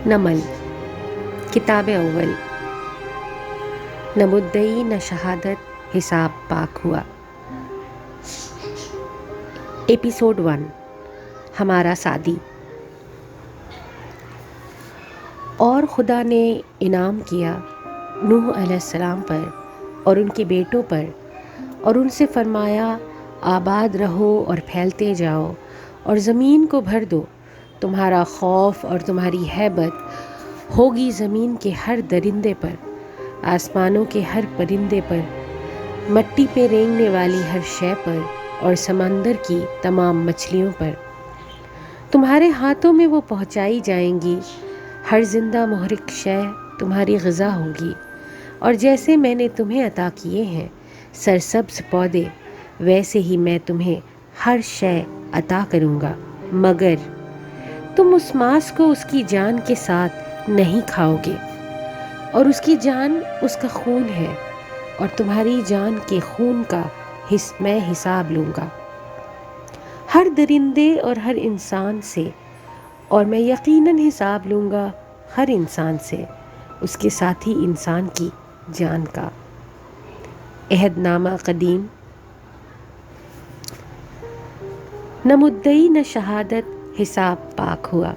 نمل کتاب اول، نہ مدعی نہ شہادت، حساب پاک ہوا۔ ایپیسوڈ 1، ہمارا سعدی۔ اور خدا نے انعام کیا نوح علیہ السلام پر اور ان کے بیٹوں پر، اور ان سے فرمایا آباد رہو اور پھیلتے جاؤ اور زمین کو بھر دو۔ تمہارا خوف اور تمہاری ہیبت ہوگی زمین کے ہر درندے پر، آسمانوں کے ہر پرندے پر، مٹی پہ رینگنے والی ہر شے پر اور سمندر کی تمام مچھلیوں پر۔ تمہارے ہاتھوں میں وہ پہنچائی جائیں گی، ہر زندہ محرک شے تمہاری غذا ہوگی۔ اور جیسے میں نے تمہیں عطا کیے ہیں سرسبز پودے، ویسے ہی میں تمہیں ہر شے عطا کروں گا، مگر تم اس ماس کو اس کی جان کے ساتھ نہیں کھاؤ گے، اور اس کی جان اس کا خون ہے، اور تمہاری جان کے خون کا میں حساب لوں گا، ہر درندے اور ہر انسان سے، اور میں یقیناً حساب لوں گا ہر انسان سے اس کے ساتھی انسان کی جان کا۔ عہد نامہ قدیم۔ نہ مدعی نہ شہادت، حساب پاک ہوا۔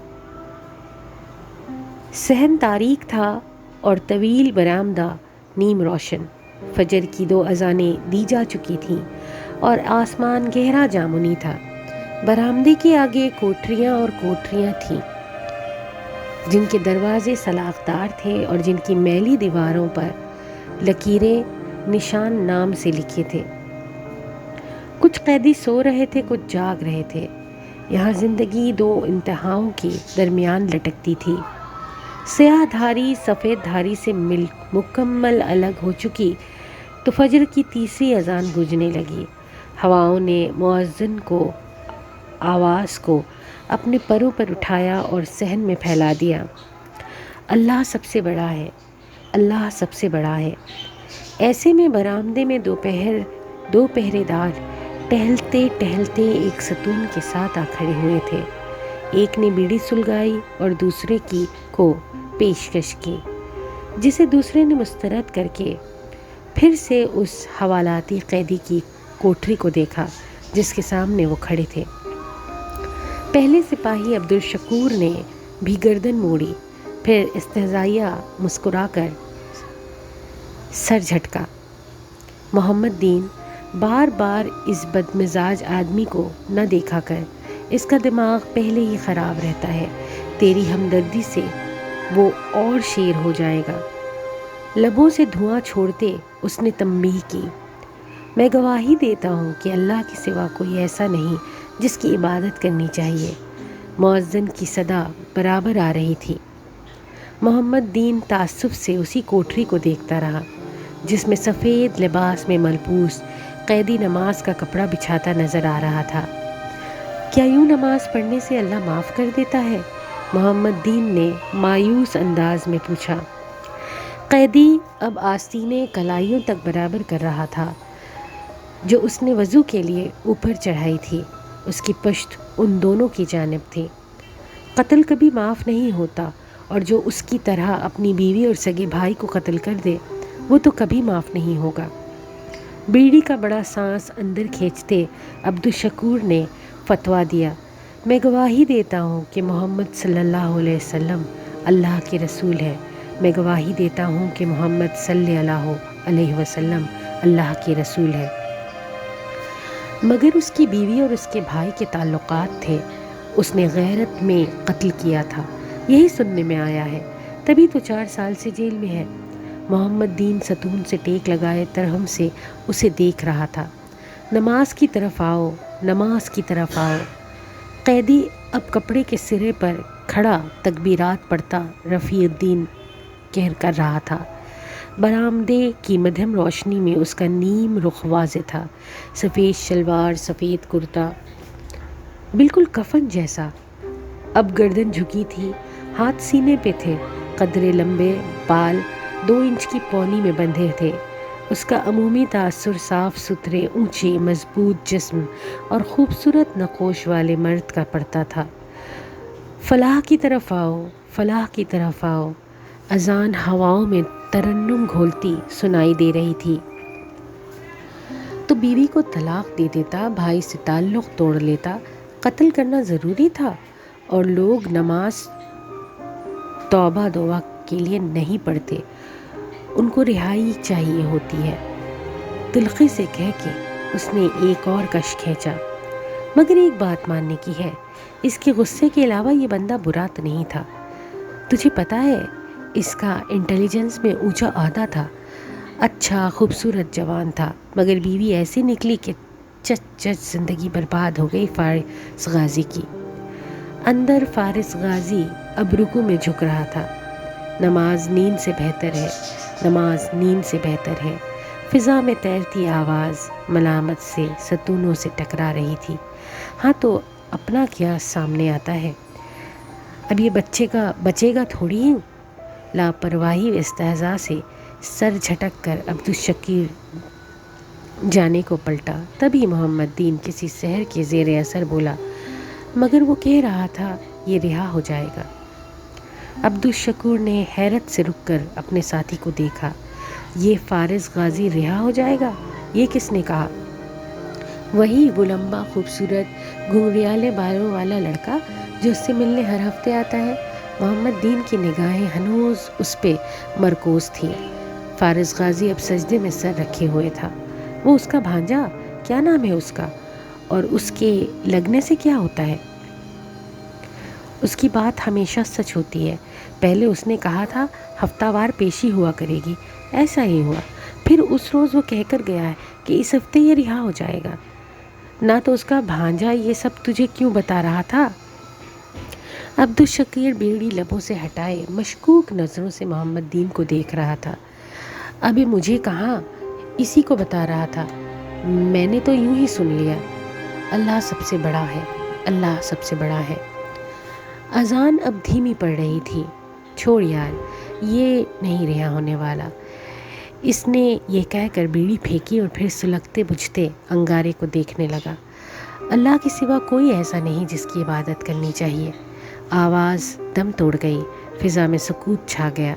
صحن تاریک تھا اور طویل برآمدہ نیم روشن، فجر کی 2 اذانیں دی جا چکی تھیں اور آسمان گہرا جامنی تھا۔ برآمدے کے آگے کوٹریاں اور کوٹریاں تھیں جن کے دروازے سلاخ دار تھے اور جن کی میلی دیواروں پر لکیریں نشان نام سے لکھے تھے۔ کچھ قیدی سو رہے تھے، کچھ جاگ رہے تھے۔ یہاں زندگی 2 انتہاؤں کے درمیان لٹکتی تھی۔ سیاہ دھاری سفید دھاری سے مکمل الگ ہو چکی تو فجر کی تیسری اذان گونجنے لگی۔ ہواؤں نے مؤذن کو آواز کو اپنے پروں پر اٹھایا اور صحن میں پھیلا دیا۔ اللہ سب سے بڑا ہے، اللہ سب سے بڑا ہے۔ ایسے میں برآمدے میں 2 پہرے دار ٹہلتے ٹہلتے ایک ستون کے ساتھ آ کھڑے ہوئے تھے۔ ایک نے بیڑی سلگائی اور دوسرے کو پیشکش کی، جسے دوسرے نے مسترد کر کے پھر سے اس حوالاتی قیدی کی کوٹری کو دیکھا جس کے سامنے وہ کھڑے تھے۔ پہلے سپاہی عبدالشکور نے بھی گردن موڑی، پھر استہزائیہ مسکرا کر سر جھٹکا۔ محمد دین بار بار اس بدمزاج آدمی کو نہ دیکھا کر، اس کا دماغ پہلے ہی خراب رہتا ہے، تیری ہمدردی سے وہ اور شیر ہو جائے گا۔ لبوں سے دھواں چھوڑتے اس نے تنبیہ کی، میں گواہی دیتا ہوں کہ اللہ کے سوا کوئی ایسا نہیں جس کی عبادت کرنی چاہیے۔ مؤذن کی صدا برابر آ رہی تھی۔ محمد دین تعصب سے اسی کوٹری کو دیکھتا رہا جس میں سفید لباس میں ملبوس قیدی نماز کا کپڑا بچھاتا نظر آ رہا تھا۔ کیا یوں نماز پڑھنے سے اللہ معاف کر دیتا ہے؟ محمد دین نے مایوس انداز میں پوچھا۔ قیدی اب آستینیں کلائیوں تک برابر کر رہا تھا جو اس نے وضو کے لیے اوپر چڑھائی تھی، اس کی پشت ان دونوں کی جانب تھی۔ قتل کبھی معاف نہیں ہوتا، اور جو اس کی طرح اپنی بیوی اور سگے بھائی کو قتل کر دے وہ تو کبھی معاف نہیں ہوگا۔ بیڑی کا بڑا سانس اندر کھینچتے عبدالشکور نے فتویٰ دیا، میں گواہی دیتا ہوں کہ محمد صلی اللہ علیہ وسلم اللہ کے رسول ہے، میں گواہی دیتا ہوں کہ محمد صلی اللہ علیہ وسلم اللہ کے رسول ہے۔ مگر اس کی بیوی اور اس کے بھائی کے تعلقات تھے، اس نے غیرت میں قتل کیا تھا، یہی سننے میں آیا ہے، تبھی تو 4 سال سے جیل میں ہے۔ محمد دین ستون سے ٹیک لگائے ترہم سے اسے دیکھ رہا تھا۔ نماز کی طرف آؤ، نماز کی طرف آؤ۔ قیدی اب کپڑے کے سرے پر کھڑا تکبیرات پڑھتا رفیع الدین کر رہا تھا۔ برآمدے کی مدھم روشنی میں اس کا نیم رخ واضح تھا، سفید شلوار، سفید کرتا، بالکل کفن جیسا۔ اب گردن جھکی تھی، ہاتھ سینے پہ تھے، قدرے لمبے بال 2 انچ کی پونی میں بندھے تھے۔ اس کا عمومی تاثر صاف ستھرے، اونچے، مضبوط جسم اور خوبصورت نقوش والے مرد کا پڑتا تھا۔ فلاح کی طرف آؤ، فلاح کی طرف آؤ، اذان ہواؤں میں ترنم گھولتی سنائی دے رہی تھی۔ تو بیوی کو طلاق دے دیتا، بھائی سے تعلق توڑ لیتا، قتل کرنا ضروری تھا؟ اور لوگ نماز توبہ دعا کے لیے نہیں پڑھتے، ان کو رہائی چاہیے ہوتی ہے۔ تلخی سے کہہ کے اس نے ایک اور کش کھینچا۔ مگر ایک بات ماننے کی ہے، اس کے غصے کے علاوہ یہ بندہ برا تو نہیں تھا۔ تجھے پتا ہے اس کا انٹیلیجنس میں اونچا عہدہ تھا، اچھا خوبصورت جوان تھا، مگر بیوی ایسی نکلی کہ چچ زندگی برباد ہو گئی فارس غازی کی۔ اندر فارس غازی اب رکوع میں جھک رہا تھا۔ نماز نیند سے بہتر ہے، نماز نیند سے بہتر ہے۔ فضا میں تیرتی آواز ملامت سے ستونوں سے ٹکرا رہی تھی۔ ہاں تو اپنا کیا سامنے آتا ہے، اب یہ بچے گا تھوڑی ہی۔ لاپرواہی و استہزاء سے سر جھٹک کر عبدالشکور جانے کو پلٹا۔ تبھی محمد دین کسی سحر کے زیر اثر بولا، مگر وہ کہہ رہا تھا یہ رہا ہو جائے گا۔ عبدالشکور نے حیرت سے رک کر اپنے ساتھی کو دیکھا۔ یہ فارس غازی رہا ہو جائے گا، یہ کس نے کہا؟ وہی وہ لمبا خوبصورت گھنگریالے بالوں والا لڑکا جو اس سے ملنے ہر ہفتے آتا ہے۔ محمد دین کی نگاہیں ہنوز اس پہ مرکوز تھیں۔ فارس غازی اب سجدے میں سر رکھے ہوئے تھا۔ وہ اس کا بھانجا، کیا نام ہے اس کا، اور اس کے لگنے سے کیا ہوتا ہے؟ اس کی بات ہمیشہ سچ ہوتی ہے۔ پہلے اس نے کہا تھا ہفتہ وار پیشی ہوا کرے گی، ایسا ہی ہوا۔ پھر اس روز وہ کہہ کر گیا ہے کہ اس ہفتے یہ رہا ہو جائے گا۔ نہ تو اس کا بھانجا یہ سب تجھے کیوں بتا رہا تھا؟ عبدالشکور بیڑی لبوں سے ہٹائے مشکوک نظروں سے محمد دین کو دیکھ رہا تھا۔ ابھی مجھے کہاں، اسی کو بتا رہا تھا، میں نے تو یوں ہی سن لیا۔ اللہ سب سے بڑا ہے، اللہ سب سے بڑا ہے۔ اذان اب دھیمی پڑ رہی تھی۔ چھوڑ یار، یہ نہیں رہا ہونے والا۔ اس نے یہ کہہ کر بیڑی پھینکی اور پھر سلگتے بجھتے انگارے کو دیکھنے لگا۔ اللہ کے سوا کوئی ایسا نہیں جس کی عبادت کرنی چاہیے۔ آواز دم توڑ گئی، فضا میں سکوت چھا گیا۔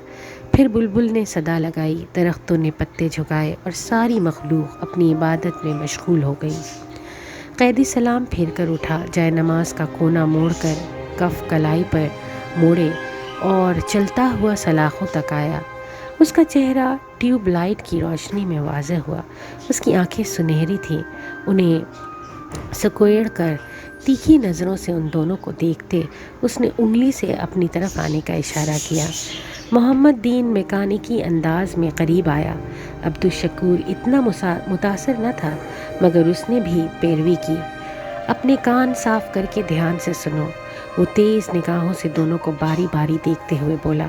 پھر بلبل نے صدا لگائی، درختوں نے پتے جھکائے اور ساری مخلوق اپنی عبادت میں مشغول ہو گئی۔ قیدی سلام پھیر کر اٹھا، جائے نماز کا کونا موڑ کر کف کلائی پر موڑے اور چلتا ہوا سلاخوں تک آیا۔ اس کا چہرہ ٹیوب لائٹ کی روشنی میں واضح ہوا۔ اس کی آنکھیں سنہری تھیں۔ انہیں سکویڑ کر تیکھی نظروں سے ان دونوں کو دیکھتے اس نے انگلی سے اپنی طرف آنے کا اشارہ کیا۔ محمد دین میکانیکی انداز میں قریب آیا۔ عبدالشکور اتنا متاثر نہ تھا، مگر اس نے بھی پیروی کی۔ اپنے کان صاف کر کے دھیان سے سنو۔ وہ تیز نگاہوں سے دونوں کو باری باری دیکھتے ہوئے بولا،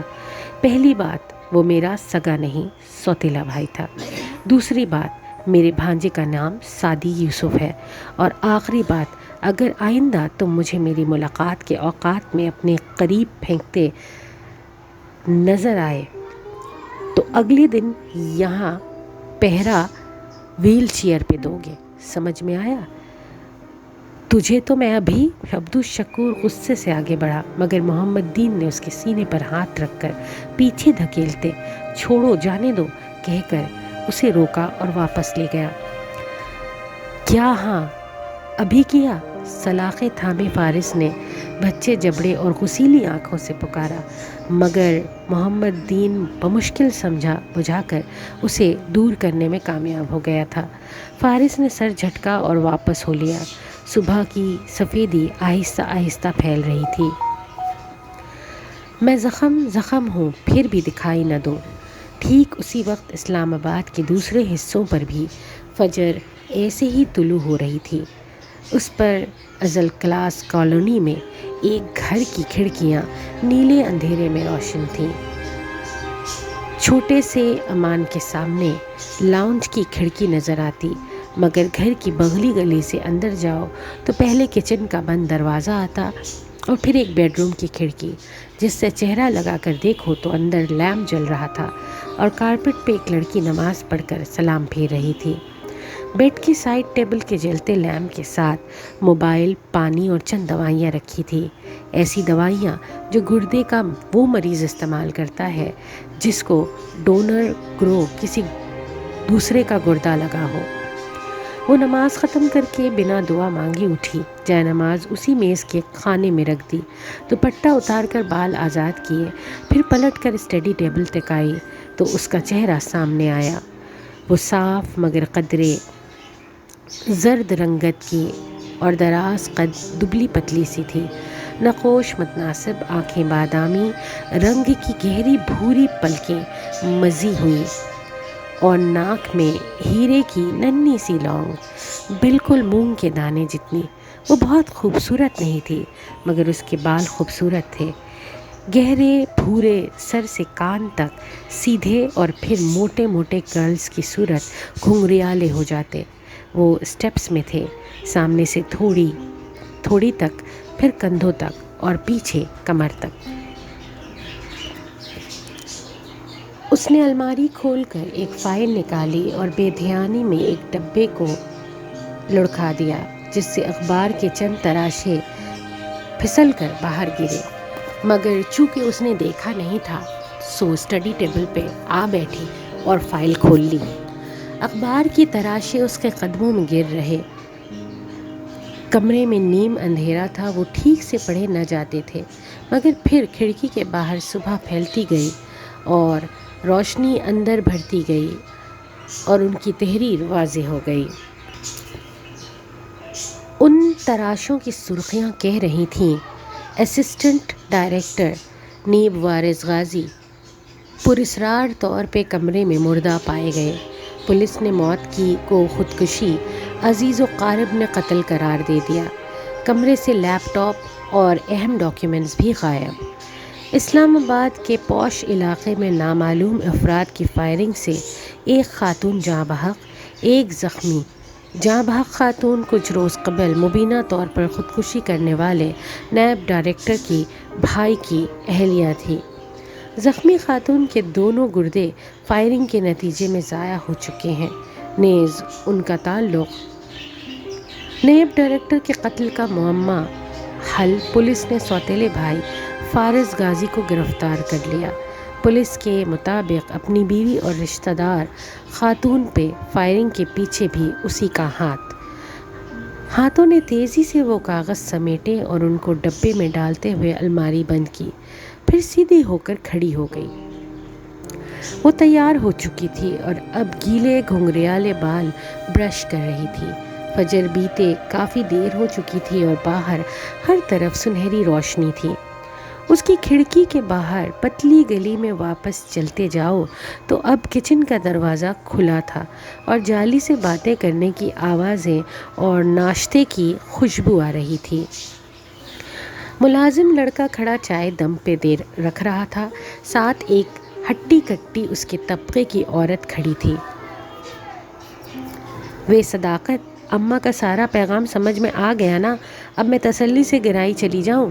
پہلی بات وہ میرا سگا نہیں، سوتیلا بھائی تھا۔ دوسری بات میرے بھانجے کا نام سعدی یوسف ہے۔ اور آخری بات، اگر آئندہ تم مجھے میری ملاقات کے اوقات میں اپنے قریب پھینکتے نظر آئے تو اگلے دن یہاں پہرا ویل چیئر پہ دو گے، سمجھ میں آیا؟ تجھے تو میں ابھی۔ عبدالشکور غصے سے آگے بڑھا، مگر محمد دین نے اس کے سینے پر ہاتھ رکھ کر پیچھے دھکیلتے چھوڑو جانے دو کہہ کر اسے روکا اور واپس لے گیا۔ کیا ہاں ابھی کیا؟ سلاخیں تھامے فارس نے بچے جبڑے اور غسیلی آنکھوں سے پکارا، مگر محمد دین بمشکل سمجھا بجھا کر اسے دور کرنے میں کامیاب ہو گیا تھا۔ فارس نے سر جھٹکا اور واپس ہو لیا۔ صبح کی سفیدی آہستہ آہستہ پھیل رہی تھی۔ میں زخم ہوں پھر بھی دکھائی نہ دوں۔ ٹھیک اسی وقت اسلام آباد کے دوسرے حصوں پر بھی فجر ایسے ہی طلوع ہو رہی تھی۔ اس پر ازل کلاس کالونی میں ایک گھر کی کھڑکیاں نیلے اندھیرے میں روشن تھیں۔ چھوٹے سے امان کے سامنے لاؤنج کی کھڑکی نظر آتی، مگر گھر کی بغلی گلی سے اندر جاؤ تو پہلے کچن کا بند دروازہ آتا اور پھر ایک بیڈ روم کی کھڑکی، جس سے چہرہ لگا کر دیکھو تو اندر لیمپ جل رہا تھا اور کارپٹ پہ ایک لڑکی نماز پڑھ کر سلام پھیر رہی تھی۔ بیڈ کی سائڈ ٹیبل کے جلتے لیمپ کے ساتھ موبائل، پانی اور چند دوائیاں رکھی تھی، ایسی دوائیاں جو گردے کا وہ مریض استعمال کرتا ہے جس کو ڈونر گرو کسی دوسرے کا گردہ لگا ہو۔ وہ نماز ختم کر کے بنا دعا مانگی اٹھی، جائے نماز اسی میز کے خانے میں رکھ دی، دوپٹہ اتار کر بال آزاد کیے، پھر پلٹ کر اسٹڈی ٹیبل تک آئی تو اس کا چہرہ سامنے آیا۔ وہ صاف مگر قدرے زرد رنگت کی اور دراز قد، دبلی پتلی سی تھی، نقوش متناسب آنکھیں بادامی رنگ کی گہری بھوری پلکیں مزی ہوئی اور ناک میں ہیرے کی ننھی سی لونگ، بالکل مونگ کے دانے جتنی۔ وہ بہت خوبصورت نہیں تھی مگر اس کے بال خوبصورت تھے، گہرے بھورے سر سے کان تک سیدھے اور پھر موٹے موٹے کرلز کی صورت گھنگریالے ہو جاتے۔ وہ اسٹیپس میں تھے، سامنے سے تھوڑی تک، پھر کندھوں تک اور پیچھے کمر تک۔ اس نے الماری کھول کر ایک فائل نکالی اور بے دھیانی میں ایک ڈبے کو لڑکا دیا جس سے اخبار کے چند تراشے پھسل کر باہر گرے، مگر چونکہ اس نے دیکھا نہیں تھا سو اسٹڈی ٹیبل پہ آ بیٹھی اور فائل کھول لی۔ اخبار کی تراشے اس کے قدموں میں گر رہے، کمرے میں نیم اندھیرا تھا، وہ ٹھیک سے پڑھے نہ جاتے تھے، مگر پھر کھڑکی کے باہر صبح پھیلتی گئی اور روشنی اندر بھرتی گئی اور ان کی تحریر واضح ہو گئی۔ ان تراشوں کی سرخیاں کہہ رہی تھیں، اسسٹنٹ ڈائریکٹر نیب وارث غازی پراسرار طور پہ کمرے میں مردہ پائے گئے، پولیس نے موت کو خودکشی، عزیز و قارب نے قتل قرار دے دیا، کمرے سے لیپ ٹاپ اور اہم ڈاکیومنٹس بھی غائب۔ اسلام آباد کے پوش علاقے میں نامعلوم افراد کی فائرنگ سے ایک خاتون جاں بحق، ایک زخمی۔ جاں بحق خاتون کچھ روز قبل مبینہ طور پر خودکشی کرنے والے نیب ڈائریکٹر کی بھائی کی اہلیہ تھی۔ زخمی خاتون کے دونوں گردے فائرنگ کے نتیجے میں ضائع ہو چکے ہیں، نیز ان کا تعلق نیب ڈائریکٹر کے قتل کا معمہ حل۔ پولیس نے سوتیلے بھائی فارس غازی کو گرفتار کر لیا۔ پولیس کے مطابق اپنی بیوی اور رشتہ دار خاتون پہ فائرنگ کے پیچھے بھی اسی کا ہاتھ۔ ہاتھوں نے تیزی سے وہ کاغذ سمیٹے اور ان کو ڈبے میں ڈالتے ہوئے الماری بند کی، پھر سیدھی ہو کر کھڑی ہو گئی۔ وہ تیار ہو چکی تھی اور اب گیلے گھنگریالے بال برش کر رہی تھی۔ فجر بیتے کافی دیر ہو چکی تھی اور باہر ہر طرف سنہری روشنی تھی۔ اس کی کھڑکی کے باہر پتلی گلی میں واپس چلتے جاؤ تو اب کچن کا دروازہ کھلا تھا اور جالی سے باتیں کرنے کی آوازیں اور ناشتے کی خوشبو آ رہی تھی۔ ملازم لڑکا کھڑا چائے دم پہ رکھ رہا تھا، ساتھ ایک ہٹی کٹی اس کے طبقے کی عورت کھڑی تھی۔ وے صداقت، اماں کا سارا پیغام سمجھ میں آ گیا نا؟ اب میں تسلی سے گرائی چلی جاؤں؟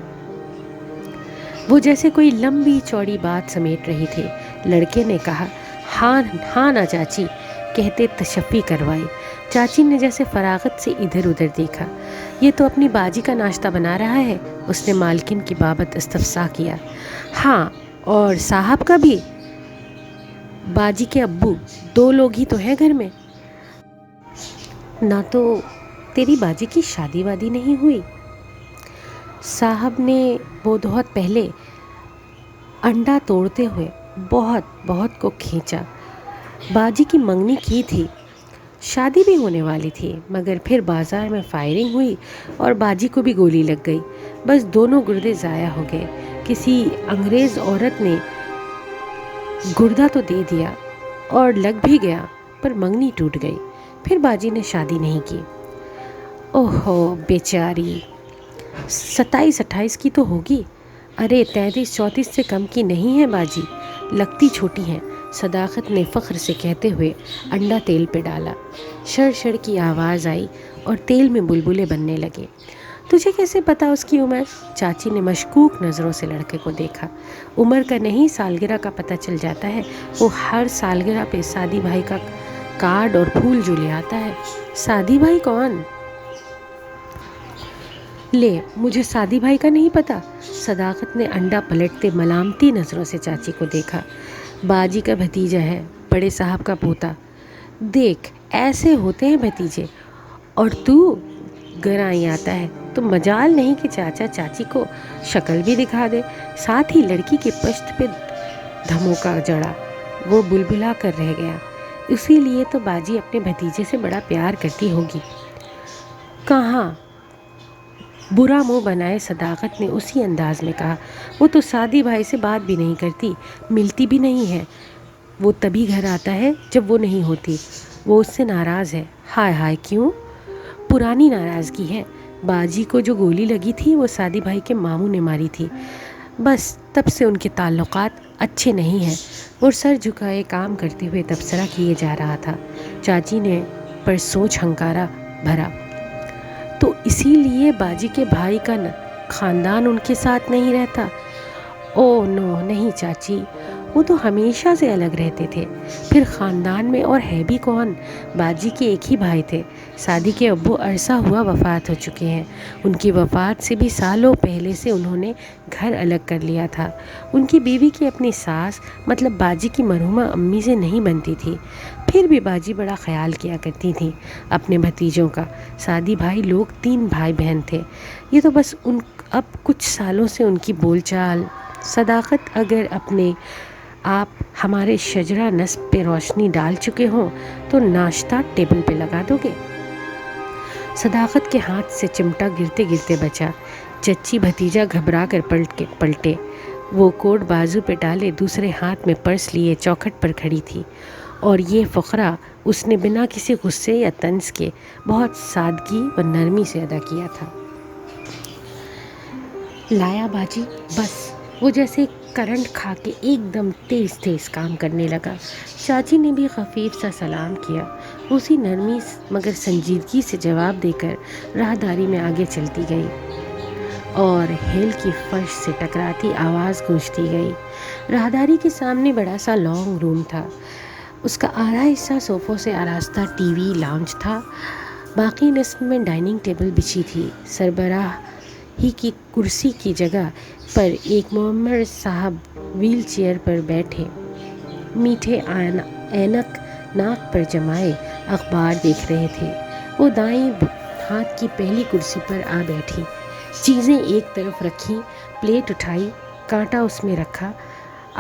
وہ جیسے کوئی لمبی چوڑی بات سمیٹ رہی تھی۔ لڑکے نے کہا، ہاں نا چاچی، کہتے تشفی کروائی۔ چاچی نے جیسے فراغت سے ادھر ادھر دیکھا۔ یہ تو اپنی باجی کا ناشتہ بنا رہا ہے؟ اس نے مالکن کی بابت استفسار کیا۔ ہاں، اور صاحب کا بھی؟ باجی کے ابو، دو لوگ ہی تو ہیں گھر میں۔ نہ تو تیری باجی کی شادی وادی نہیں ہوئی؟ صاحب نے بہت پہلے انڈا توڑتے ہوئے بہت کو کھینچا۔ باجی کی منگنی کی تھی، شادی بھی ہونے والی تھی، مگر پھر بازار میں فائرنگ ہوئی اور باجی کو بھی گولی لگ گئی، بس دونوں گردے ضائع ہو گئے۔ کسی انگریز عورت نے گردہ تو دے دیا اور لگ بھی گیا، پر منگنی ٹوٹ گئی، پھر باجی نے شادی نہیں کی۔ اوہو بیچاری، 27-28 کی تو ہوگی۔ ارے 33-34 سے کم کی نہیں ہے باجی، لگتی چھوٹی ہیں، صداقت نے فخر سے کہتے ہوئے انڈا تیل پہ ڈالا۔ شڑ شڑ کی آواز آئی اور تیل میں بلبلے بننے لگے۔ تجھے کیسے پتا اس کی عمر؟ چاچی نے مشکوک نظروں سے لڑکے کو دیکھا۔ عمر کا نہیں، سالگرہ کا پتہ چل جاتا ہے، وہ ہر سالگرہ پہ سعدی بھائی کا کارڈ اور پھول جو لے آتا ہے۔ سعدی بھائی کون؟ لے، مجھے سعدی بھائی کا نہیں پتا۔ صداقت نے انڈا پلٹتے ملامتی نظروں سے چاچی کو دیکھا۔ باجی کا بھتیجا ہے، بڑے صاحب کا پوتا۔ دیکھ، ایسے ہوتے ہیں بھتیجے۔ اور تو گرائی آتا ہے تو مجال نہیں کہ چاچا چاچی کو شکل بھی دکھا دے۔ ساتھ ہی لڑکی کی پشت پہ دھموکا جڑا۔ وہ بلبلا کر رہ گیا۔ اسی لیے تو باجی اپنے بھتیجے سے بڑا پیار کرتی ہوگی۔ کہاں؟ برا منہ بنائے صداقت نے اسی انداز میں کہا۔ وہ تو سعدی بھائی سے بات بھی نہیں کرتی، ملتی بھی نہیں ہے۔ وہ تبھی گھر آتا ہے جب وہ نہیں ہوتی۔ وہ اس سے ناراض ہے۔ ہائے ہائے، کیوں؟ پرانی ناراضگی ہے۔ باجی کو جو گولی لگی تھی وہ سعدی بھائی کے ماموں نے ماری تھی، بس تب سے ان کے تعلقات اچھے نہیں ہیں۔ اور سر جھکائے کام کرتے ہوئے تبصرہ کیے جا رہا تھا۔ چاچی نے پر سوچ ہنکارا بھرا۔ تو اسی لیے باجی کے بھائی کا خاندان ان کے ساتھ نہیں رہتا؟ او نو، نہیں چاچی، وہ تو ہمیشہ سے الگ رہتے تھے۔ پھر خاندان میں اور ہے بھی کون؟ باجی کے ایک ہی بھائی تھے۔ سعدی کے ابو عرصہ ہوا وفات ہو چکے ہیں۔ ان کی وفات سے بھی سالوں پہلے سے انہوں نے گھر الگ کر لیا تھا۔ ان کی بیوی کی اپنی ساس مطلب باجی کی مرحومہ امی سے نہیں بنتی تھی۔ پھر بھی باجی بڑا خیال کیا کرتی تھیں اپنے بھتیجوں کا۔ سعدی بھائی لوگ 3 بھائی بہن تھے۔ یہ تو بس اب کچھ سالوں سے ان کی بول چال۔ صداقت، اگر اپنے آپ ہمارے شجرہ نسب پہ روشنی ڈال چکے ہوں تو ناشتہ ٹیبل پہ لگا دو گے؟ صداقت کے ہاتھ سے چمٹا گرتے گرتے بچا۔ چچی بھتیجا گھبرا کر پلٹے۔ وہ کوٹ بازو پہ ڈالے دوسرے ہاتھ میں پرس لیے چوکھٹ پر کھڑی تھی، اور یہ فقرہ اس نے بنا کسی غصے یا طنز کے بہت سادگی و نرمی سے ادا کیا تھا۔ لایا باجی، بس۔ وہ جیسے کرنٹ کھا کے ایک دم تیز تیز کام کرنے لگا۔ چاچی نے بھی خفیف سا سلام کیا۔ اسی نرمی مگر سنجیدگی سے جواب دے کر راہداری میں آگے چلتی گئی، اور ہیل کی فرش سے ٹکراتی آواز گونجتی گئی۔ راہداری کے سامنے بڑا سا لانگ روم تھا۔ اس کا آدھا حصہ صوفوں سے آراستہ ٹی وی لاؤنج تھا، باقی نصف میں ڈائننگ ٹیبل بچھی تھی۔ سربراہ ہی کی کرسی کی جگہ پر ایک معمر صاحب ویل چیئر پر بیٹھے، میٹھے اینک ناک پر جمائے اخبار دیکھ رہے تھے۔ وہ دائیں ہاتھ کی پہلی کرسی پر آ بیٹھی، چیزیں ایک طرف رکھیں، پلیٹ اٹھائی، کانٹا اس میں رکھا۔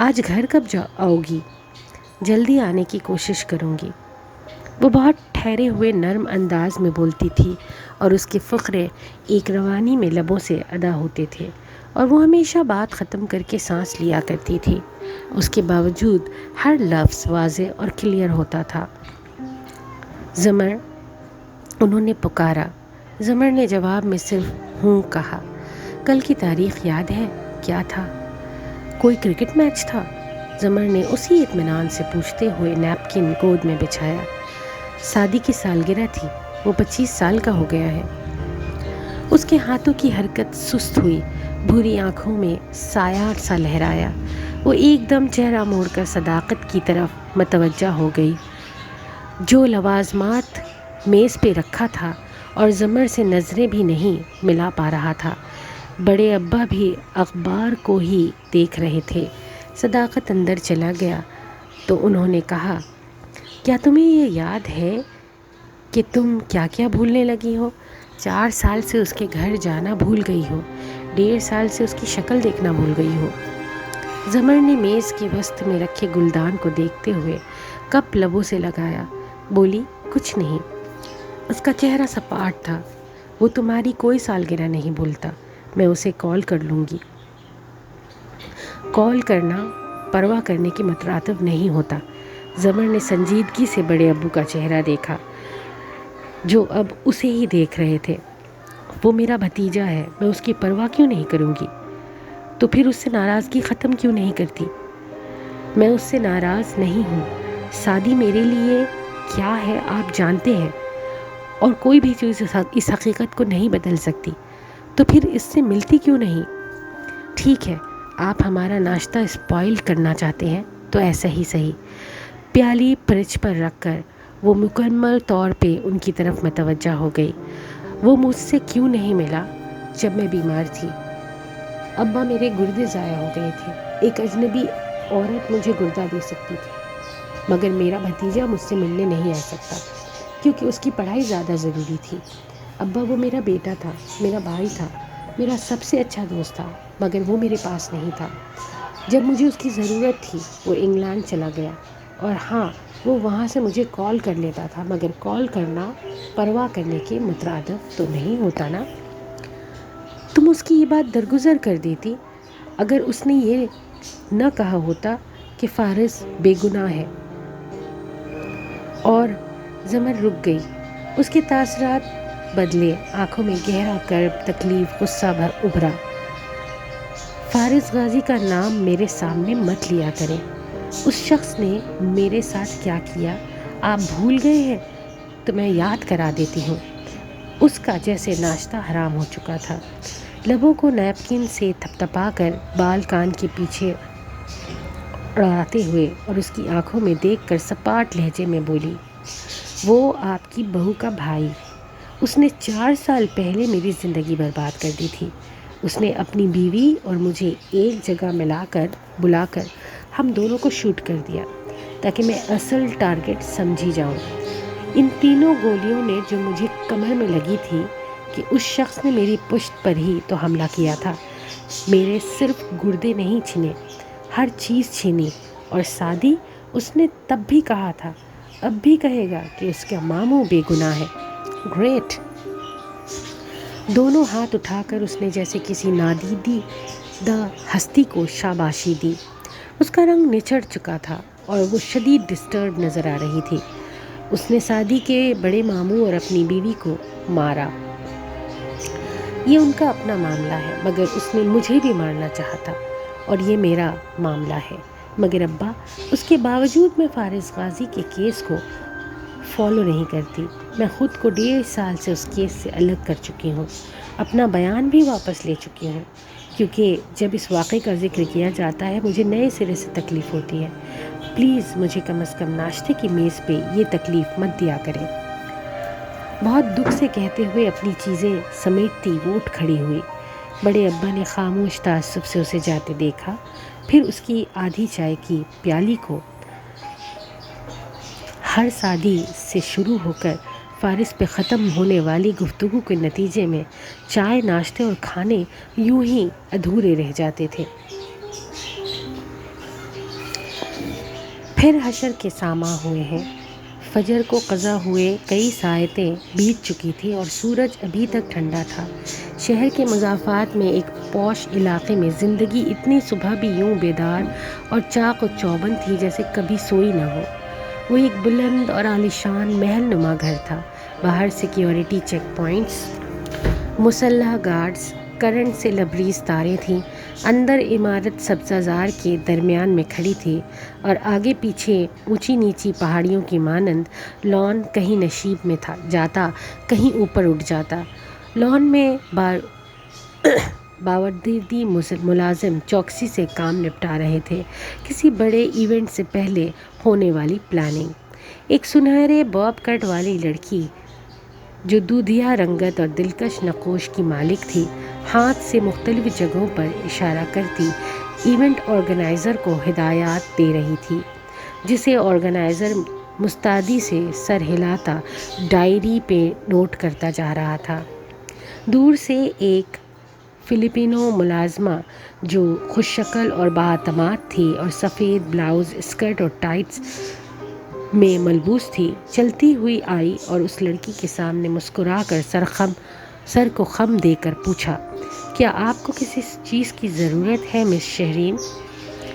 آج گھر کب آؤ گی؟ جلدی آنے کی کوشش کروں گی۔ وہ بہت ٹھہرے ہوئے نرم انداز میں بولتی تھی، اور اس کے فقرے ایک روانی میں لبوں سے ادا ہوتے تھے، اور وہ ہمیشہ بات ختم کر کے سانس لیا کرتی تھی۔ اس کے باوجود ہر لفظ واضح اور کلیئر ہوتا تھا۔ زمر، انہوں نے پکارا۔ زمر نے جواب میں صرف ہوں کہا۔ کل کی تاریخ یاد ہے؟ کیا تھا؟ کوئی کرکٹ میچ تھا؟ زمر نے اسی اطمینان سے پوچھتے ہوئے نیپکن گود میں بچھایا۔ سعدی کی سالگرہ تھی، وہ 25 سال کا ہو گیا ہے۔ اس کے ہاتھوں کی حرکت سست ہوئی، بھوری آنکھوں میں سایہ سا لہرایا۔ وہ ایک دم چہرہ موڑ کر صداقت کی طرف متوجہ ہو گئی، جو لوازمات میز پہ رکھا تھا اور زمر سے نظریں بھی نہیں ملا پا رہا تھا۔ بڑے ابا بھی اخبار کو ہی دیکھ رہے تھے۔ صداقت اندر چلا گیا تو انہوں نے کہا، کیا تمہیں یہ یاد ہے کہ تم کیا کیا بھولنے لگی ہو؟ 4 سال سے اس کے گھر جانا بھول گئی ہو، 1.5 سال سے اس کی شکل دیکھنا بھول گئی ہو۔ زمر نے میز کے وسط میں رکھے گلدان کو دیکھتے ہوئے کپ لبوں سے لگایا، بولی، کچھ نہیں۔ اس کا چہرہ سپاٹ تھا۔ وہ تمہاری کوئی سالگرہ نہیں بھولتا، میں اسے کال کر لوں گی۔ کال کرنا پرواہ کرنے کے مترادف نہیں ہوتا۔ زمر نے سنجیدگی سے بڑے ابو کا چہرہ دیکھا، جو اب اسے ہی دیکھ رہے تھے۔ وہ میرا بھتیجا ہے، میں اس کی پرواہ کیوں نہیں کروں گی؟ تو پھر اس سے ناراضگی ختم کیوں نہیں کرتی؟ میں اس سے ناراض نہیں ہوں۔ سعدی میرے لیے کیا ہے آپ جانتے ہیں، اور کوئی بھی چیز اس حقیقت کو نہیں بدل سکتی۔ تو پھر اس سے ملتی کیوں نہیں؟ ٹھیک ہے، آپ ہمارا ناشتہ اسپوائل کرنا چاہتے ہیں تو ایسا ہی صحیح۔ پیالی فرج پر رکھ کر وہ مکمل طور پہ ان کی طرف متوجہ ہو گئی۔ وہ مجھ سے کیوں نہیں ملا جب میں بیمار تھی؟ ابا میرے گردے ضائع ہو گئے تھے، ایک اجنبی عورت مجھے گردہ دے سکتی تھی، مگر میرا بھتیجا مجھ سے ملنے نہیں آ سکتا کیونکہ اس کی پڑھائی زیادہ ضروری تھی۔ ابا وہ میرا بیٹا تھا، میرا بھائی تھا، میرا سب سے اچھا دوست تھا، مگر وہ میرے پاس نہیں تھا۔ جب مجھے اس کی ضرورت تھی وہ انگلینڈ چلا گیا، اور ہاں وہ وہاں سے مجھے کال کر لیتا تھا، مگر کال کرنا پرواہ کرنے کے مترادف تو نہیں ہوتا نا۔ تم اس کی یہ بات درگزر کر دیتی اگر اس نے یہ نہ کہا ہوتا کہ فارس بے گناہ ہے۔ اور زمر رک گئی، اس کے تاثرات بدلے، آنکھوں میں گہرا کرب، تکلیف، غصہ ابھرا۔ فارس غازی کا نام میرے سامنے مت لیا کریں، اس شخص نے میرے ساتھ کیا کیا آپ بھول گئے ہیں؟ تو میں یاد کرا دیتی ہوں۔ اس کا جیسے ناشتہ حرام ہو چکا تھا۔ لبوں کو نیپکن سے تھپتھپا کر بال کان کے پیچھے اڑاتے ہوئے اور اس کی آنکھوں میں دیکھ کر سپاٹ لہجے میں بولی، وہ آپ کی بہو کا بھائی، اس نے 4 سال پہلے میری زندگی برباد کر دی تھی۔ اس نے اپنی بیوی اور مجھے ایک جگہ بلا کر ہم دونوں کو شوٹ کر دیا تاکہ میں اصل ٹارگٹ سمجھی جاؤں۔ ان تینوں گولیوں نے جو مجھے کمر میں لگی تھی کہ اس شخص نے میری پشت پر ہی تو حملہ کیا تھا۔ میرے صرف گردے نہیں چھینے، ہر چیز چھینی، اور سادی اس نے تب بھی کہا تھا، اب بھی کہے گا کہ اس کا ماموں بے گناہ ہے۔ گریٹ! دونوں ہاتھ اٹھا کر اس نے جیسے کسی نادیدہ ہستی کو شاباشی دی۔ اس کا رنگ نچڑ چکا تھا اور وہ شدید ڈسٹرب نظر آ رہی تھی۔ اس نے سادی کے بڑے ماموں اور اپنی بیوی کو مارا۔ یہ ان کا اپنا معاملہ ہے، مگر اس نے مجھے بھی مارنا چاہا تھا، اور یہ میرا معاملہ ہے۔ مگر ابا، اس کے باوجود میں فارس غازی کے کیس کو فالو نہیں کرتی۔ میں خود کو 1.5 سال سے اس کیس سے الگ کر چکی ہوں، اپنا بیان بھی واپس لے چکی ہوں، کیونکہ جب اس واقعے کا ذکر کیا جاتا ہے مجھے نئے سرے سے تکلیف ہوتی ہے۔ پلیز مجھے کم از کم ناشتے کی میز پہ یہ تکلیف مت دیا کریں۔ بہت دکھ سے کہتے ہوئے اپنی چیزیں سمیٹتی وہ اٹھ کھڑی ہوئی۔ بڑے ابا نے خاموش تعصب سے اسے جاتے دیکھا، پھر اس کی آدھی چائے کی پیالی کو ہر سادی سے شروع ہو کر فارس پہ ختم ہونے والی گفتگو کے نتیجے میں چائے، ناشتے اور کھانے یوں ہی ادھورے رہ جاتے تھے۔ پھر حشر کے ساماں ہوئے ہیں۔ فجر کو قضا ہوئے کئی ساعتیں بیت چکی تھی اور سورج ابھی تک ٹھنڈا تھا۔ شہر کے مضافات میں ایک پوش علاقے میں زندگی اتنی صبح بھی یوں بیدار اور چاق و چوبند تھی جیسے کبھی سوئی نہ ہو۔ وہ ایک بلند اور عالیشان محل نما گھر تھا۔ باہر سیکیورٹی چیک پوائنٹس، مسلح گارڈز، کرنٹ سے لبریز تاریں تھیں۔ اندر عمارت سبزہ زار کے درمیان میں کھڑی تھی اور آگے پیچھے اونچی نیچی پہاڑیوں کی مانند لان کہیں نشیب میں جاتا، کہیں اوپر اٹھ جاتا۔ لان میں باوردی ملازم چوکسی سے کام نپٹا رہے تھے، کسی بڑے ایونٹ سے پہلے ہونے والی پلاننگ۔ ایک سنہرے باب کٹ والی لڑکی جو دودھیا رنگت اور دلکش نقوش کی مالک تھی، ہاتھ سے مختلف جگہوں پر اشارہ کرتی ایونٹ آرگنائزر کو ہدایات دے رہی تھی، جسے آرگنائزر مستعدی سے سر ہلاتا ڈائری پہ نوٹ کرتا جا رہا تھا۔ دور سے ایک فلپینو ملازمہ جو خوش شکل اور بااعتماد تھی اور سفید بلاؤز، اسکرٹ اور ٹائٹس میں ملبوس تھی، چلتی ہوئی آئی اور اس لڑکی کے سامنے مسکرا کر سر کو خم دے کر پوچھا، کیا آپ کو کسی چیز کی ضرورت ہے مس شہرین؟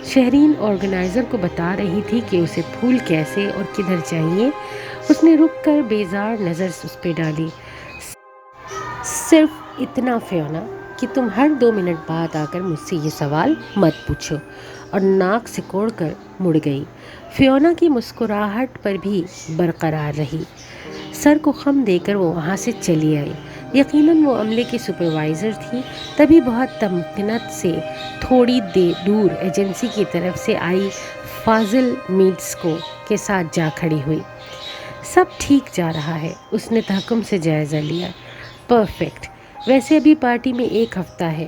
شہرین آرگنائزر کو بتا رہی تھی کہ اسے پھول کیسے اور کدھر چاہیے۔ اس نے رک کر بیزار نظر اس پہ ڈالی۔ صرف اتنا فیونا کہ تم ہر 2 منٹ بعد آ کر مجھ سے یہ سوال مت پوچھو، اور ناک سکوڑ کر مڑ گئی۔ فیونا کی مسکراہٹ پر بھی برقرار رہی۔ سر کو خم دے کر وہ وہاں سے چلی آئی۔ یقیناً وہ عملے کی سپروائزر تھی، تبھی بہت تمکنت سے تھوڑی دور ایجنسی کی طرف سے آئی فاضل میڈس کے ساتھ جا کھڑی ہوئی۔ سب ٹھیک جا رہا ہے، اس نے تحکم سے جائزہ لیا۔ پرفیکٹ، ویسے ابھی پارٹی میں 1 ہفتہ ہے،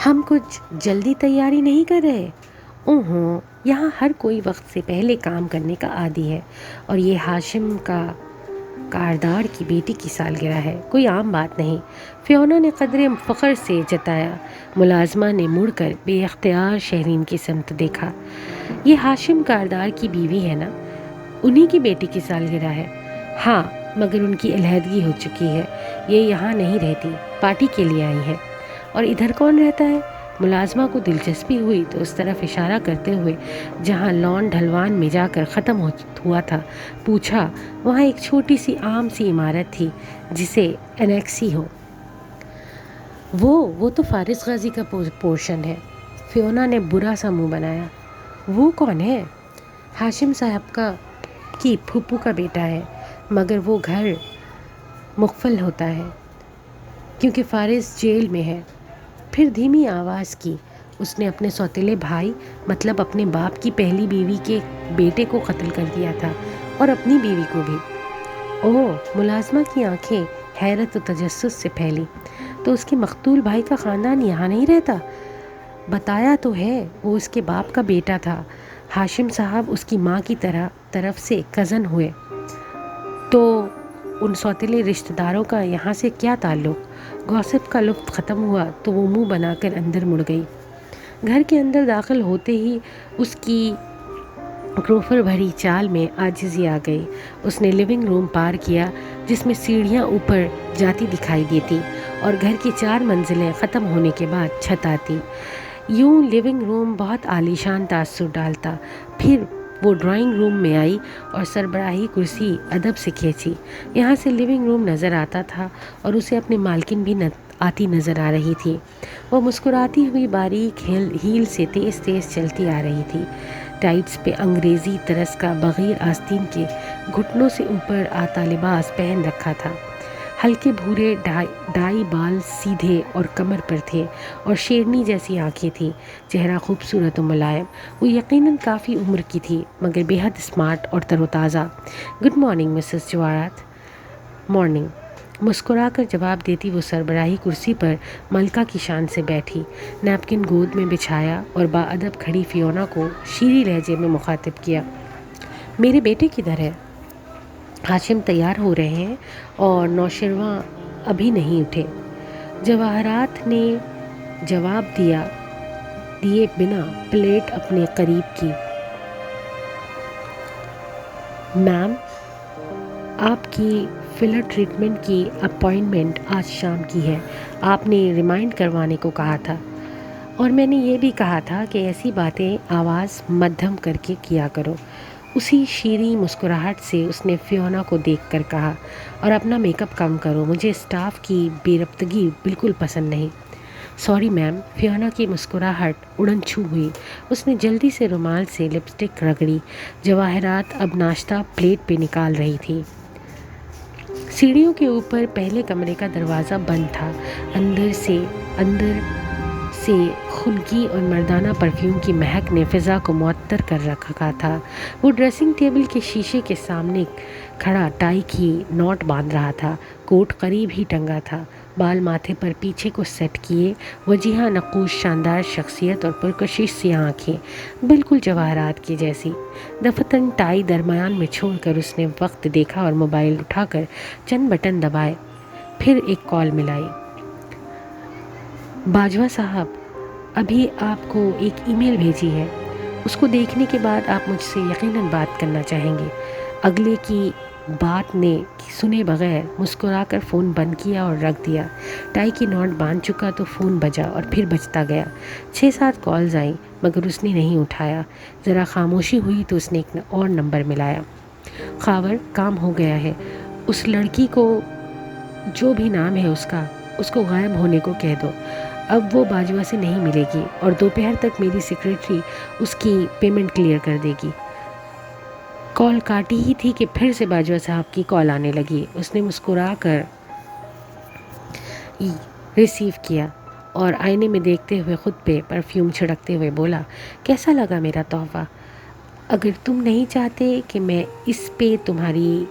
ہم کچھ جلدی تیاری نہیں کر رہے؟ اوہوں، یہاں ہر کوئی وقت سے پہلے کام کرنے کا عادی ہے، اور یہ ہاشم کا کاردار کی بیٹی کی سالگرہ ہے، کوئی عام بات نہیں، فیونا نے قدرے فخر سے جتایا۔ ملازمہ نے مڑ کر بے اختیار شہرین کی سمت دیکھا۔ یہ ہاشم کاردار کی بیوی ہے نا؟ انہی کی بیٹی کی سالگرہ ہے۔ ہاں، مگر ان کی علیحدگی ہو چکی ہے، یہ یہاں نہیں رہتی، پارٹی کے لیے آئی ہے۔ اور ادھر کون رہتا ہے؟ ملازمہ کو دلچسپی ہوئی تو اس طرف اشارہ کرتے ہوئے جہاں لان ڈھلوان میں جا کر ختم ہوا تھا پوچھا۔ وہاں ایک چھوٹی سی عام سی عمارت تھی جسے انیکسی ہو۔ وہ تو فارس غازی کا پورشن ہے۔ فیونا نے برا سا منہ بنایا۔ وہ کون ہے؟ ہاشم صاحب کی پھوپھو کا بیٹا ہے، مگر وہ گھر مقفل ہوتا ہے کیونکہ فارس جیل میں ہے۔ پھر دھیمی آواز کی، اس نے اپنے سوتیلے بھائی مطلب اپنے باپ کی پہلی بیوی کے بیٹے کو قتل کر دیا تھا، اور اپنی بیوی کو بھی۔ اوہ، ملازمہ کی آنکھیں حیرت و تجسس سے پھیلی۔ تو اس کے مقتول بھائی کا خاندان یہاں نہیں رہتا؟ بتایا تو ہے، وہ اس کے باپ کا بیٹا تھا۔ ہاشم صاحب اس کی ماں کی طرف سے کزن ہوئے۔ تو ان سوتیلے رشتہ داروں کا یہاں سے کیا تعلق؟ گوسپ کا لطف ختم ہوا تو وہ منہ بنا کر اندر مڑ گئی۔ گھر کے اندر داخل ہوتے ہی اس کی گروفر بھری چال میں عاجزی آ گئی۔ اس نے لیونگ روم پار کیا جس میں سیڑھیاں اوپر جاتی دکھائی دیتی اور گھر کی 4 منزلیں ختم ہونے کے بعد چھت آتی۔ یوں لیونگ روم بہت عالیشان تاثر ڈالتا۔ پھر وہ ڈرائنگ روم میں آئی اور سربراہی کرسی ادب سے کھینچی۔ یہاں سے لیونگ روم نظر آتا تھا اور اسے اپنی مالکن بھی آتی نظر آ رہی تھی۔ وہ مسکراتی ہوئی باریک ہیل سے تیز تیز چلتی آ رہی تھی۔ ٹائٹس پہ انگریزی طرز کا بغیر آستین کے گھٹنوں سے اوپر آتا لباس پہن رکھا تھا۔ ہلکے بھورے ڈائی بال سیدھے اور کمر پر تھے اور شیرنی جیسی آنکھیں تھیں۔ چہرہ خوبصورت و ملائم۔ وہ یقیناً کافی عمر کی تھی مگر بے حد اسمارٹ اور تر و تازہ۔ گڈ مارننگ مسز جواہرات۔ مارننگ، مسکرا کر جواب دیتی وہ سربراہی کرسی پر ملکہ کی شان سے بیٹھی، نیپکن گود میں بچھایا اور باادب کھڑی فیونا کو شیریں لہجے میں مخاطب کیا۔ میرے بیٹے کدھر ہے؟ ہاشم تیار ہو رہے ہیں اور نوشرواں ابھی نہیں اٹھے، جواہرات نے جواب دیے بنا پلیٹ اپنے قریب کی۔ میم، آپ کی فلر ٹریٹمنٹ کی اپائنٹمنٹ آج شام کی ہے، آپ نے ریمائنڈ کروانے کو کہا تھا، اور میں نے یہ بھی کہا تھا کہ ایسی باتیں آواز مدھم کر کے کیا کرو۔ اسی شیریں مسکراہٹ سے اس نے فیونا کو دیکھ کر کہا، اور اپنا میک اپ کم کرو، مجھے اسٹاف کی بے ربطگی بالکل پسند نہیں۔ Sorry ma'am. فیونا کی مسکراہٹ اڑن چھو ہوئی۔ اس نے جلدی سے رومال سے لپسٹک رگڑی۔ جواہرات اب ناشتہ پلیٹ پہ نکال رہی تھی۔ سیڑھیوں کے اوپر پہلے کمرے کا دروازہ بند تھا۔ اندر سے خنکی اور مردانہ پرفیوم کی مہک نے فضا کو معطر کر رکھا تھا۔ وہ ڈریسنگ ٹیبل کے شیشے کے سامنے کھڑا ٹائی کی نوٹ باندھ رہا تھا۔ کوٹ قریب ہی ٹنگا تھا، بال ماتھے پر پیچھے کو سیٹ کیے، وجیہہ نقوش، شاندار شخصیت اور پرکشش سی آنکھیں، بالکل جواہرات کی جیسی۔ دفتن ٹائی درمیان میں چھوڑ کر اس نے وقت دیکھا اور موبائل اٹھا کر چند بٹن دبائے، پھر ایک کال ملائی۔ باجوہ صاحب، ابھی آپ کو ایک ای میل بھیجی ہے، اس کو دیکھنے کے بعد آپ مجھ سے یقیناً بات کرنا چاہیں گے۔ اگلے کی بات نے سنے بغیر مسکرا کر فون بند کیا اور رکھ دیا۔ ٹائی کی نوٹ باندھ چکا تو فون بجا اور پھر بجتا گیا۔ 6-7 کالز آئیں مگر اس نے نہیں اٹھایا۔ ذرا خاموشی ہوئی تو اس نے ایک اور نمبر ملایا۔ خاور، کام ہو گیا ہے، اس لڑکی کو جو بھی نام ہے اس کو غائب ہونے کو کہہ دو۔ اب وہ باجوہ سے نہیں ملے گی اور دوپہر تک میری سیکریٹری اس کی پیمنٹ کلیئر کر دے گی۔ کال کاٹی ہی تھی کہ پھر سے باجوہ صاحب کی کال آنے لگی۔ اس نے مسکرا کر ریسیو کیا اور آئینے میں دیکھتے ہوئے خود پہ پرفیوم چھڑکتے ہوئے بولا، کیسا لگا میرا تحفہ؟ اگر تم نہیں چاہتے کہ میں اس پہ تمہاری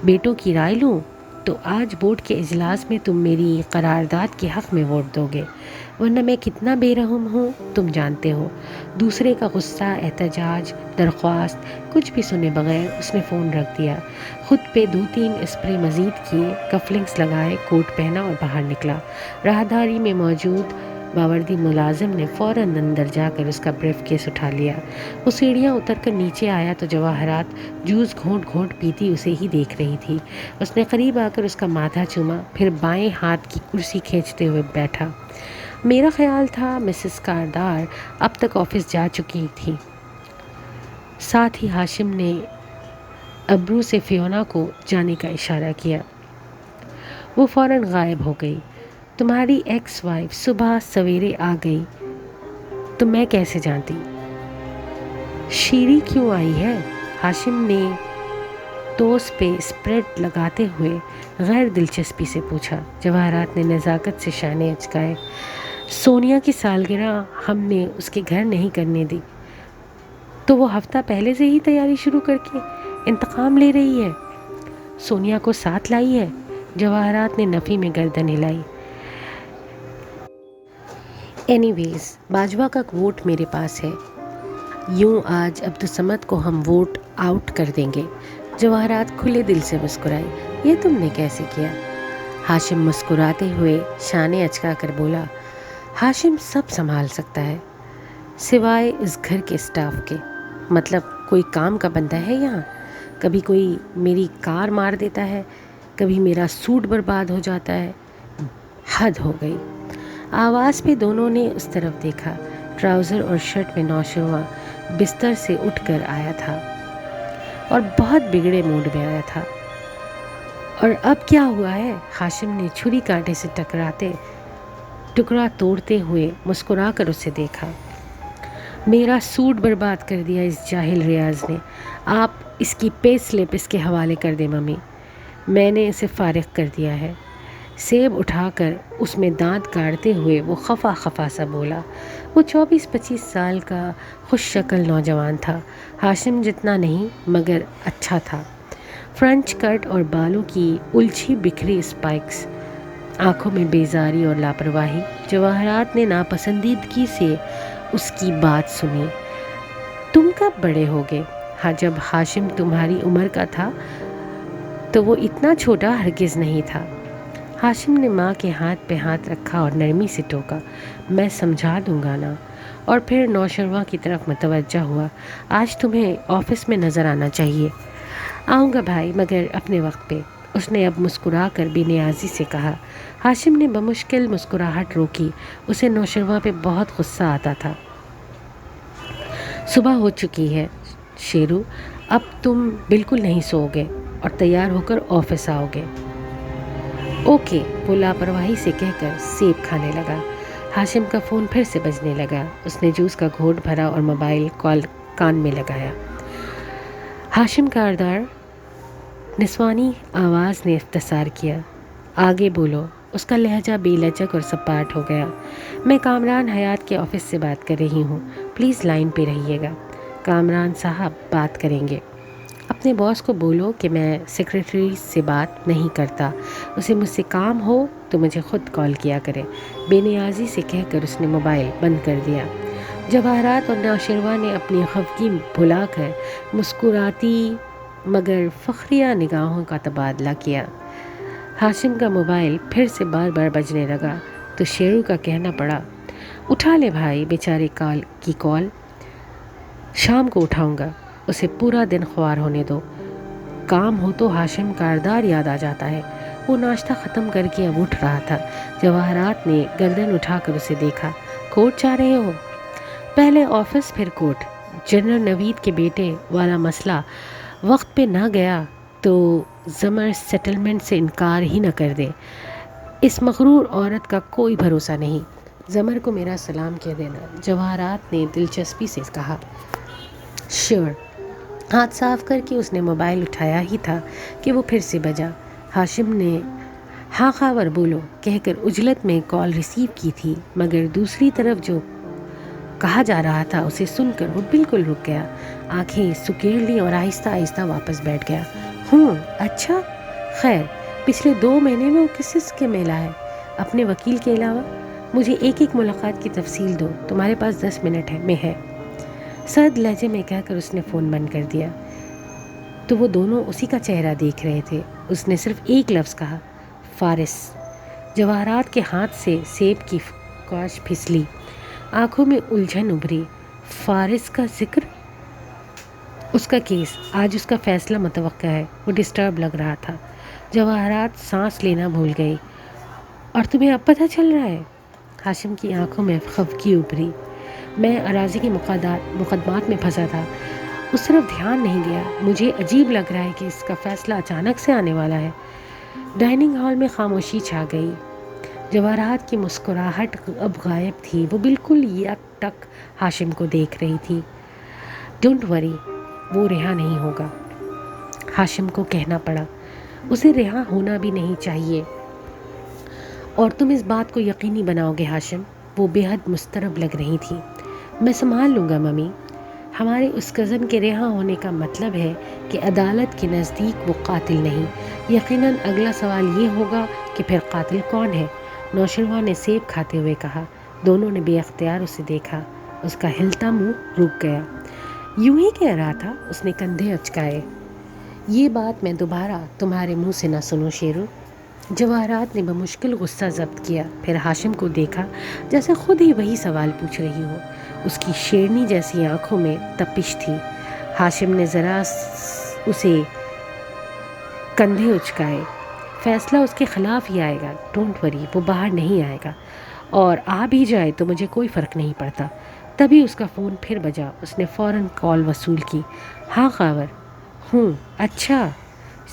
بیٹوں کی رائے لوں تو آج بورڈ کے اجلاس میں تم میری قرارداد کے حق میں ووٹ دو گے، ورنہ میں کتنا بے رحم ہوں تم جانتے ہو۔ دوسرے کا غصہ، احتجاج، درخواست کچھ بھی سنے بغیر اس نے فون رکھ دیا، خود پہ 2-3 اسپرے مزید کیے، کفلنگس لگائے، کوٹ پہنا اور باہر نکلا۔ راہداری میں موجود باوردی ملازم نے فوراً اندر جا کر اس کا بریف کیس اٹھا لیا۔ وہ سیڑھیاں اتر کر نیچے آیا تو جواہرات جوس گھونٹ گھونٹ پیتی اسے ہی دیکھ رہی تھی۔ اس نے قریب آ کر اس کا ماتھا چوما، پھر بائیں ہاتھ کی کرسی کھینچتے ہوئے بیٹھا۔ میرا خیال تھا مسز کاردار اب تک آفس جا چکی تھی۔ ساتھ ہی ہاشم نے ابرو سے فیونا کو جانے کا اشارہ کیا۔ وہ فوراً غائب ہو گئی۔ تمہاری ایکس وائف صبح سویرے آ گئی تو میں کیسے جانتی؟ شیری کیوں آئی ہے؟ ہاشم نے ٹوسٹ پہ اسپریڈ لگاتے ہوئے غیر دلچسپی سے پوچھا۔ جواہرات نے نزاکت سے شانے اچکائے۔ سونیا کی سالگرہ ہم نے اس کے گھر نہیں کرنے دی تو وہ ہفتہ پہلے سے ہی تیاری شروع کر کے انتقام لے رہی ہے۔ سونیا کو ساتھ لائی ہے؟ جواہرات نے نفی میں گردن ہلائی۔ اینی ویز باجوہ کا ووٹ میرے پاس ہے، یوں آج عبدالصمد کو ہم ووٹ آؤٹ کر دیں گے۔ جواہرات کھلے دل سے مسکرائی۔ یہ تم نے کیسے کیا؟ ہاشم مسکراتے ہوئے شانے اچکا کر بولا، ہاشم سب سنبھال سکتا ہے سوائے اس گھر کے اسٹاف کے۔ مطلب کوئی کام کا بندہ ہے یہاں؟ کبھی کوئی میری کار مار دیتا ہے، کبھی میرا سوٹ برباد ہو جاتا ہے۔ حد ہو گئی۔ آواز پہ دونوں نے اس طرف دیکھا۔ ٹراؤزر اور شرٹ میں نوشروان بستر سے اٹھ کر آیا تھا اور بہت بگڑے موڈ میں آیا تھا۔ اور اب کیا ہوا ہے؟ ہاشم نے چھری کانٹے سے ٹکڑا توڑتے ہوئے مسکرا کر اسے دیکھا۔ میرا سوٹ برباد کر دیا اس جاہل ریاض نے۔ آپ اس کی پے سلپ اس کے حوالے کر دیں ممی، میں نے اسے فارغ کر دیا ہے۔ سیب اٹھا کر اس میں دانت کاٹتے ہوئے وہ خفا خفا سا بولا۔ وہ 24-25 سال کا خوش شکل نوجوان تھا، ہاشم جتنا نہیں مگر اچھا تھا۔ فرنچ کٹ اور بالوں کی الجھی بکھری اسپائکس، آنکھوں میں بیزاری اور لاپرواہی۔ جواہرات نے ناپسندیدگی سے اس کی بات سنی۔ تم کب بڑے ہوگے؟ ہاں، جب ہاشم تمہاری عمر کا تھا تو وہ اتنا چھوٹا ہرگز نہیں تھا۔ ہاشم نے ماں کے ہاتھ پہ ہاتھ رکھا اور نرمی سے ٹوکا، میں سمجھا دوں گا نا۔ اور پھر نوشروان کی طرف متوجہ ہوا، آج تمہیں آفس میں نظر آنا چاہیے۔ آؤں گا بھائی، مگر اپنے وقت پہ، اس نے اب مسکرا کر بے نیازی سے کہا۔ ہاشم نے بمشکل مسکراہٹ روکی، اسے نوشروان پہ بہت غصہ آتا تھا۔ صبح ہو چکی ہے شیرو، اب تم بالکل نہیں سو گے اور تیار ہو کر آفس آؤ گے۔ اوکے، وہ لاپرواہی سے کہہ کر سیب کھانے لگا۔ ہاشم کا فون پھر سے بجنے لگا۔ اس نے جوس کا گھونٹ بھرا اور موبائل کال کان میں لگایا۔ ہاشم کاردار، نسوانی آواز نے اختصار کیا۔ آگے بولو۔ اس کا لہجہ بے لچک اور سپاٹ ہو گیا۔ میں کامران حیات کے آفس سے بات کر رہی ہوں، پلیز لائن پہ رہیے گا۔ کامران صاحب بات کریں گے۔ اپنے باس کو بولو کہ میں سیکریٹری سے بات نہیں کرتا، اسے مجھ سے کام ہو تو مجھے خود کال کیا کرے۔ بے نیازی سے کہہ کر اس نے موبائل بند کر دیا۔ جواہرات اور نوشروان نے اپنی خفگی بھلا کر مسکراتی مگر فخریہ نگاہوں کا تبادلہ کیا۔ ہاشم کا موبائل پھر سے بار بار بجنے لگا تو شیرو کا کہنا پڑا، اٹھا لے بھائی بیچارے کی کال، شام کو اٹھاؤں گا، اسے پورا دن خوار ہونے دو۔ کام ہو تو ہاشم کاردار یاد آ جاتا ہے۔ وہ ناشتہ ختم کر کے اب اٹھ رہا تھا۔ جواہرات نے گردن اٹھا کر اسے دیکھا۔ کوٹ جا رہے ہو؟ پہلے آفس پھر کوٹ۔ جنرل نوید کے بیٹے والا مسئلہ وقت پہ نہ گیا تو زمر سیٹلمنٹ سے انکار ہی نہ کر دے۔ اس مغرور عورت کا کوئی بھروسہ نہیں۔ زمر کو میرا سلام کہہ دینا، جواہرات نے دلچسپی سے کہا۔ شیور۔ ہاتھ صاف کر کے اس نے موبائل اٹھایا ہی تھا کہ وہ پھر سے بجا۔ ہاشم نے ہاں خاور بولو کہہ کر عجلت میں کال ریسیو کی تھی، مگر دوسری طرف جو کہا جا رہا تھا اسے سن کر وہ بالکل رک گیا، آنکھیں سکیڑ لیں اور آہستہ آہستہ واپس بیٹھ گیا۔ اچھا، خیر پچھلے 2 مہینے میں وہ کس کے ملا ہے اپنے وکیل کے علاوہ؟ مجھے ایک ایک ملاقات کی تفصیل دو، تمہارے پاس 10 منٹ میں ہے، سرد لہجے میں کہہ کر اس نے فون بند کر دیا۔ تو وہ دونوں اسی کا چہرہ دیکھ رہے تھے۔ اس نے صرف ایک لفظ کہا، فارس۔ جواہرات کے ہاتھ سے سیب کی کاش پھسلی، آنکھوں میں الجھن ابھری۔ فارس کا ذکر؟ اس کا کیس، آج اس کا فیصلہ متوقع ہے۔ وہ ڈسٹرب لگ رہا تھا۔ جواہرات سانس لینا بھول گئی۔ اور تمہیں اب پتہ چل رہا ہے؟ ہاشم کی آنکھوں میں خفگی ابھری۔ میں اراضی کے مقدمات میں پھنسا تھا، اس طرف دھیان نہیں دیا۔ مجھے عجیب لگ رہا ہے کہ اس کا فیصلہ اچانک سے آنے والا ہے۔ ڈائننگ ہال میں خاموشی چھا گئی۔ جواہرات کی مسکراہٹ اب غائب تھی۔ وہ بالکل یک ٹک ہاشم کو دیکھ رہی تھی۔ ڈونٹ وری، وہ رہا نہیں ہوگا، ہاشم کو کہنا پڑا۔ اسے رہا ہونا بھی نہیں چاہیے۔ اور تم اس بات کو یقینی بناؤ گے ہاشم؟ وہ بے حد مضطرب لگ رہی تھی۔ میں سنبھال لوں گا ممی۔ ہمارے اس کزن کے رہا ہونے کا مطلب ہے کہ عدالت کے نزدیک وہ قاتل نہیں۔ یقیناً اگلا سوال یہ ہوگا کہ پھر قاتل کون ہے؟ نوشروان نے سیب کھاتے ہوئے کہا۔ دونوں نے بے اختیار اسے دیکھا۔ اس کا ہلتا منہ رک گیا۔ یوں ہی کہہ رہا تھا، اس نے کندھے اچکائے۔ یہ بات میں دوبارہ تمہارے منہ سے نہ سنوں شیرو۔ جواہرات نے بمشکل غصہ ضبط کیا، پھر ہاشم کو دیکھا جیسے خود ہی وہی سوال پوچھ رہی ہو۔ اس کی شیرنی جیسی آنکھوں میں تپش تھی۔ ہاشم نے ذرا اسے کندھے اچکائے۔ فیصلہ اس کے خلاف ہی آئے گا، ڈونٹ وری، وہ باہر نہیں آئے گا، اور آ بھی جائے تو مجھے کوئی فرق نہیں پڑتا۔ تبھی اس کا فون پھر بجا۔ اس نے فوراً کال وصول کی۔ ہاں خاور، اچھا۔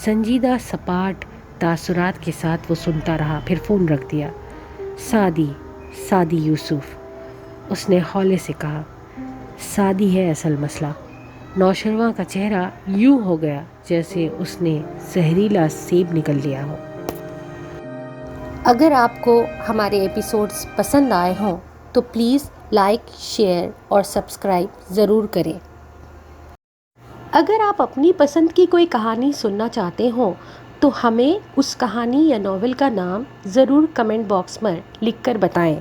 سنجیدہ سپاٹ تاثرات کے ساتھ وہ سنتا رہا، پھر فون رکھ دیا۔ سعدی یوسف، اس نے ہولے سے کہا۔ سعدی ہے اصل مسئلہ۔ نوشرواں کا چہرہ یوں ہو گیا جیسے اس نے زہریلا سیب نگل لیا ہو۔ اگر آپ کو ہمارے ایپیسوڈز پسند آئے ہوں تو پلیز لائک، شیئر اور سبسکرائب ضرور کریں۔ اگر آپ اپنی پسند کی کوئی کہانی سننا چاہتے ہوں تو ہمیں اس کہانی یا ناول کا نام ضرور کمنٹ باکس میں لکھ کر بتائیں۔